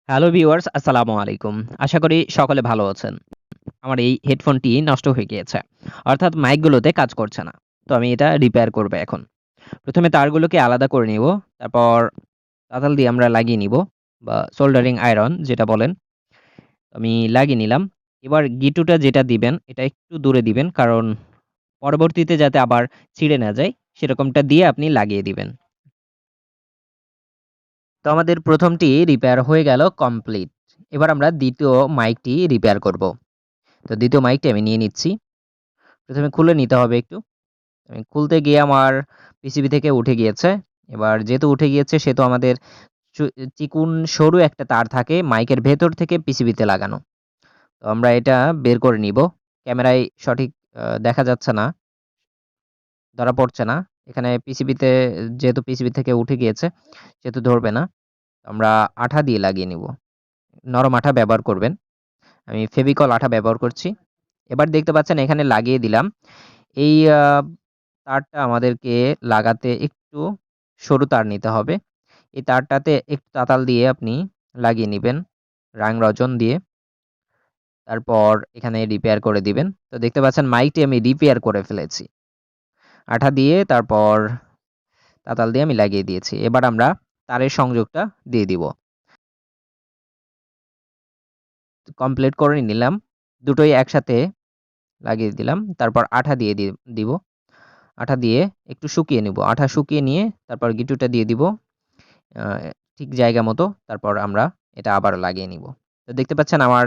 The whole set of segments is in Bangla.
হ্যালো ভিউয়ার্স, আসসালামু আলাইকুম। আশা করি সকলে ভালো আছেন। আমার এই হেডফোনটি নষ্ট হয়ে গিয়েছে। অর্থাৎ মাইকগুলোতে কাজ করছে না। তো আমি এটা রিপেয়ার করব এখন। ১ম এ তারগুলোকে আলাদা করে নিব। তারপর তাতাল দিয়ে আমরা লাগিয়ে নিব বা সোল্ডারিং আয়রন যেটা বলেন। আমি লাগিয়ে নিলাম। এবার গিট্টুটা যেটা দিবেন এটা একটু দূরে দিবেন। কারণ পরবর্তীতে যাতে আবার ছিঁড়ে না যায় সেরকমটা দিয়ে আপনি লাগিয়ে দিবেন। তো আমাদের ১ম টি রিপেয়ার হয়ে গেল কমপ্লিট। এবার আমরা ২য় মাইকটি রিপেয়ার করব। তো ২য় মাইকটি আমি নিয়ে নিচ্ছি। ১ম এ খুলে নিতে হবে একটু। আমি খুলতে গিয়ে আমার পিসিবি থেকে উঠে গিয়েছে। এবার যেহেতু উঠে গিয়েছে সেহেতু আমাদের চু চিকুন সরু একটা তার থাকে মাইকের ভেতর থেকে পিসিবিতে লাগানো। তো আমরা এটা বের করে নিব। ক্যামেরায় সঠিক দেখা যাচ্ছে না, ধরা পড়ছে না। এখানে পিসিবিতে যেহেতু পিসিবি থেকে উঠে গিয়েছে সেহেতু ধরবে না। আমরা আঠা দিয়ে লাগিয়ে নিব। নরম আঠা ব্যবহার করবেন। আমি ফেভিকল আঠা ব্যবহার করছি। এবার দেখতে পাচ্ছেন এখানে লাগিয়ে দিলাম। এই তারটা আমাদেরকে লাগাতে একটু সরু তার নিতে হবে। এই তারটাতে একটু তাতাল দিয়ে আপনি লাগিয়ে নিবেন রজন দিয়ে। তারপর এখানে রিপেয়ার করে দিবেন। তো দেখতে পাচ্ছেন মাইকটি আমি রিপেয়ার করে ফেলেছি। আঠা দিয়ে তারপর তাতাল দিয়ে আমি লাগিয়ে দিয়েছি। এবার আমরা তারের সংযোগটা দিয়ে দিব। কমপ্লিট করে নিলাম। দুটোই একসাথে লাগিয়ে দিলাম। তারপর আঠা দিয়ে দিব। আঠা দিয়ে একটু শুকিয়ে নিব। আঠা শুকিয়ে নিয়ে তারপর গিট্টুটা দিয়ে দিব আ ঠিক জায়গা মতো। তারপর আমরা এটা আবার লাগিয়ে নিব। তো দেখতে পাচ্ছেন আমার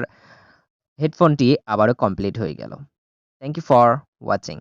হেডফোনটি আবারও কমপ্লিট হয়ে গেল। Thank you for watching.